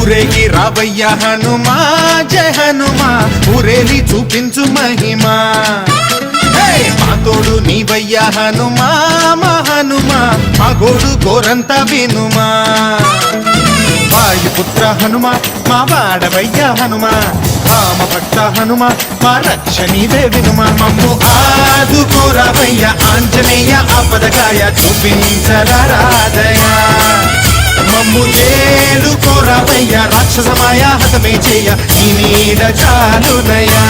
ఊరేగి రావయ్య హనుమా జయ హనుమా ఊరేలి చూపించు మహిమా మా తోడు నీవయ్య హనుమా మా హనుమా మా గోడు గోరంత వినుమా వాయుపుత్ర హనుమా మా వాడవయ్య హనుమా రామ భక్త హనుమా మా రక్షణీదే వినుమా మమ్ము ఆదుకోరావయ్య ఆంజనేయ ఆపదకాయ చూపించరాదయ మమ్ము చేరుకోరావయ్య రాక్షసమాయ హతమే చేయ ఈ నీడ చాలునయా